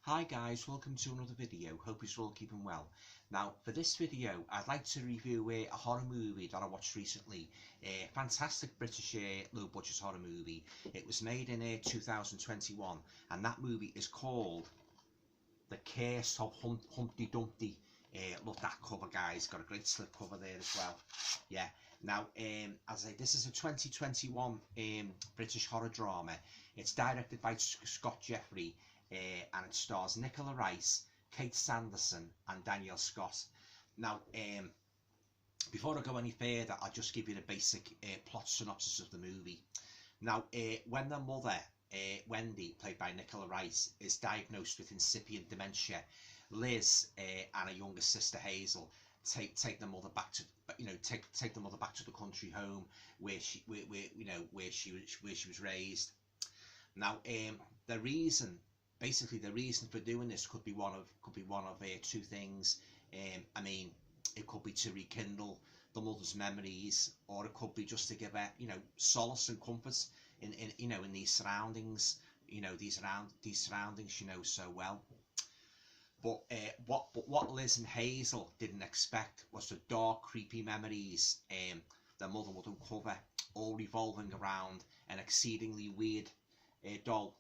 Hi guys, welcome to another video. Hope you're all keeping well. Now for this video I'd like to review a horror movie that I watched recently. A fantastic British low budget horror movie. It was made in 2021 and that movie is called The Curse of Humpty Dumpty. Look, that cover, guys, got a great slip cover there as well. Yeah. Now, as I say, this is a 2021 British horror drama. It's directed by Scott Jeffrey, and it stars Nicola Rice, Kate Sanderson, and Danielle Scott. Now, before I go any further, I'll just give you the basic plot synopsis of the movie. Now, when the mother, Wendy, played by Nicola Rice, is diagnosed with incipient dementia, Liz and her younger sister Hazel take the mother back to take the mother back to the country home where she was raised. Now, the reason for doing this could be one of two things. I mean, it could be to rekindle the mother's memories, or it could be just to give her solace and comfort in these surroundings, these surroundings she knows so well. But what Liz and Hazel didn't expect was the dark, creepy memories their mother would uncover, all revolving around an exceedingly weird doll,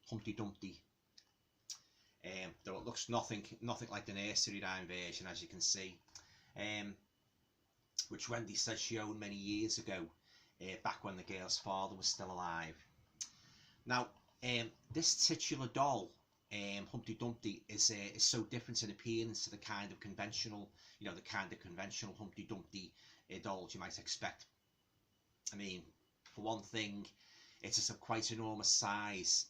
Humpty Dumpty. Though it looks nothing like the nursery rhyme version, as you can see, which Wendy says she owned many years ago, back when the girl's father was still alive. Now, this titular doll, Humpty Dumpty, is so different in appearance to the kind of conventional, Humpty Dumpty dolls you might expect. I mean, for one thing, it's of quite enormous size.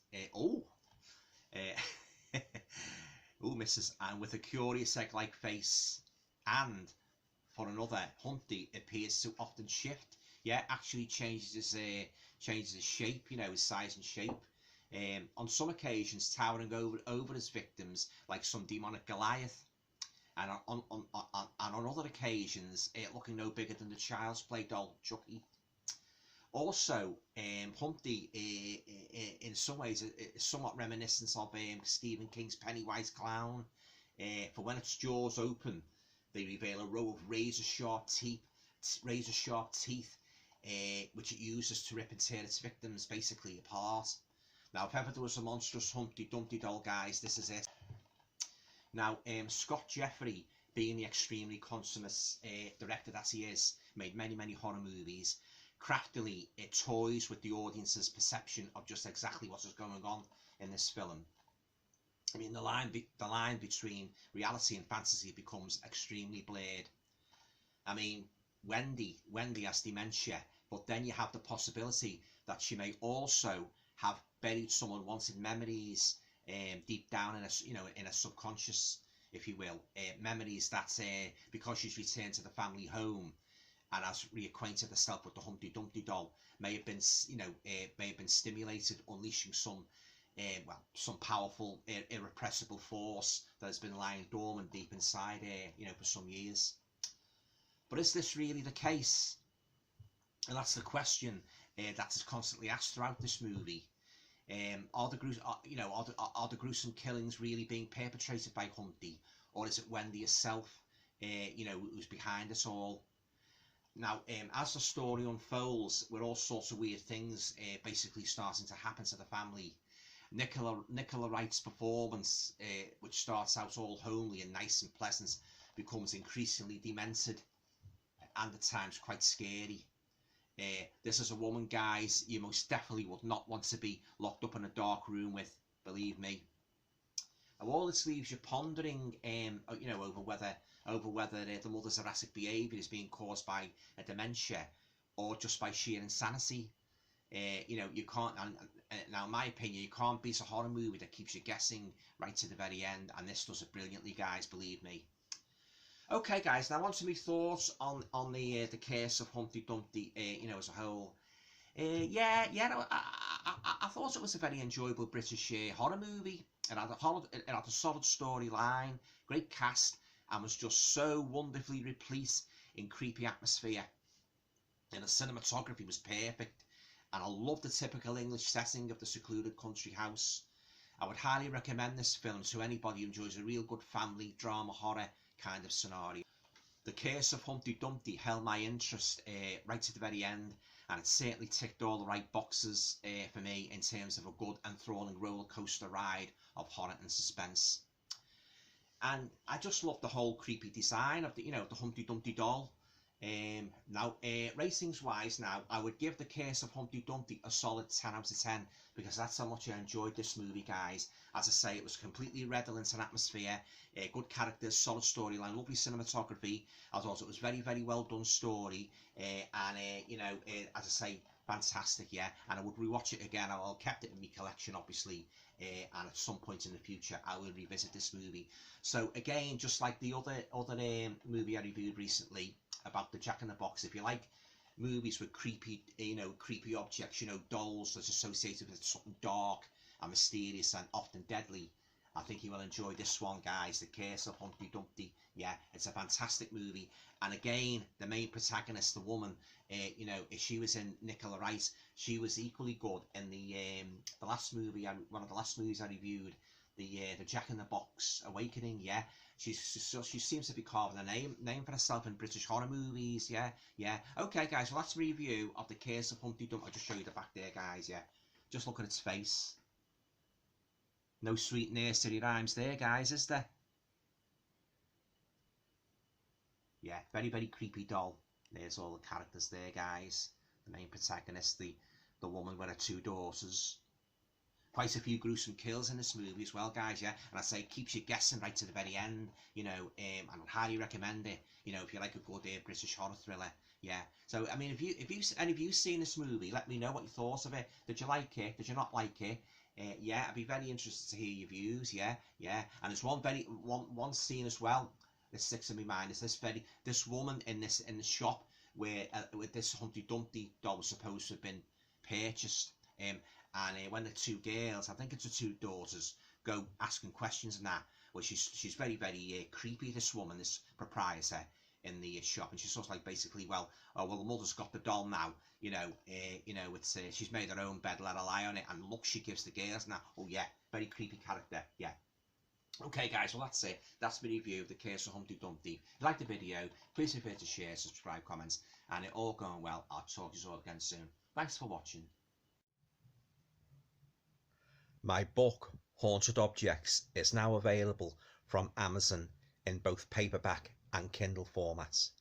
Missus, and with a curious egg-like face. And for another, Humpty appears to often shift. Yeah, actually changes his shape, his size and shape. On some occasions towering over his victims like some demonic Goliath, and on other occasions looking no bigger than the child's play doll Chucky. Also, Humpty in some ways is somewhat reminiscent of Stephen King's Pennywise Clown, for when its jaws open they reveal a row of razor-sharp teeth, which it uses to rip and tear its victims basically apart. Now, if ever there was a monstrous Humpty Dumpty doll, guys, this is it. Now, Scott Jeffrey, being the extremely consummate director that he is, made many horror movies. Craftily, it toys with the audience's perception of just exactly what is going on in this film. I mean, the line between reality and fantasy becomes extremely blurred. I mean, Wendy has dementia, but then you have the possibility that she may also have buried some unwanted memories deep down in a subconscious, if you will, memories that because she's returned to the family home and has reacquainted herself with the Humpty Dumpty doll, may have been stimulated, unleashing some powerful, irrepressible force that has been lying dormant deep inside her, for some years. But is this really the case? And that's the question that is constantly asked throughout this movie. Are the gruesome killings really being perpetrated by Humpty, or is it Wendy herself, who's behind it all? Now, as the story unfolds, with all sorts of weird things basically starting to happen to the family, Nicola Wright's performance, which starts out all homely and nice and pleasant, becomes increasingly demented and at times quite scary. This is a woman, guys, you most definitely would not want to be locked up in a dark room with, believe me. And all this leaves you pondering, over whether the mother's erratic behaviour is being caused by a dementia or just by sheer insanity. You can't. Now, in my opinion, you can't beat a horror movie that keeps you guessing right to the very end, and this does it brilliantly, guys. Believe me. Okay, guys. Now on to my thoughts on the Curse of Humpty Dumpty. As a whole. I thought it was a very enjoyable British horror movie. It had a solid storyline, great cast, and was just so wonderfully replete in creepy atmosphere. And the cinematography was perfect, and I loved the typical English setting of the secluded country house. I would highly recommend this film to anybody who enjoys a real good family drama horror kind of scenario. The Curse of Humpty Dumpty held my interest right to the very end, and it certainly ticked all the right boxes for me in terms of a good enthralling roller coaster ride of horror and suspense. And I just love the whole creepy design of the Humpty Dumpty doll. Ratings wise, now I would give the Curse of Humpty Dumpty a solid 10 out of 10, because that's how much I enjoyed this movie, guys. As I say, it was completely redolent in atmosphere, good characters, solid storyline, lovely cinematography. I thought it was very, very well done story, and as I say, fantastic, yeah. And I would rewatch it again. I'll kept it in my collection, obviously, and at some point in the future I will revisit this movie. So again, just like the other movie I reviewed recently about the Jack in the Box, if you like movies with creepy objects, dolls that's associated with something dark and mysterious and often deadly, I think you will enjoy this one, guys. The Curse of Humpty Dumpty. Yeah, it's a fantastic movie. And again, the main protagonist, the woman, if she was in Nicola Wright, she was equally good in the last movie, one of the last movies I reviewed, the Jack in the Box Awakening. Yeah, she seems to be carving a name for herself in British horror movies. Yeah. Okay, guys, well, that's a review of the Curse of Humpty Dumpty. I'll just show you the back there, guys. Yeah, just look at its face. No sweet nursery rhymes there, guys, is there? Yeah, very, very creepy doll. There's all the characters there, guys. The main protagonist, the woman with her 2 daughters. Quite a few gruesome kills in this movie as well, guys, yeah. And I say it keeps you guessing right to the very end, and I'd highly recommend it, if you like a good British horror thriller, yeah. So, I mean, any of you seen this movie, let me know what you thought of it. Did you like it? Did you not like it? Yeah, I'd be very interested to hear your views, yeah. And there's one scene as well that sticks in my mind, is this woman in the shop where this Humpty Dumpty doll was supposed to have been purchased, and when the 2 girls, I think it's the 2 daughters, go asking questions and that, well, she's very, very creepy, this woman, this proprietor in the shop, and she's sort of like basically, well, the mother's got the doll now, it's she's made her own bed, let her lie on it, and look, she gives the girls now. Oh yeah, very creepy character, yeah. Okay, guys, well, that's it. That's my review of the Curse of Humpty Dumpty. If you like the video, please feel free to share, subscribe, comments, and it all going well. I'll talk to you all again soon. Thanks for watching. My book, Haunted Objects, is now available from Amazon in both paperback and Kindle formats.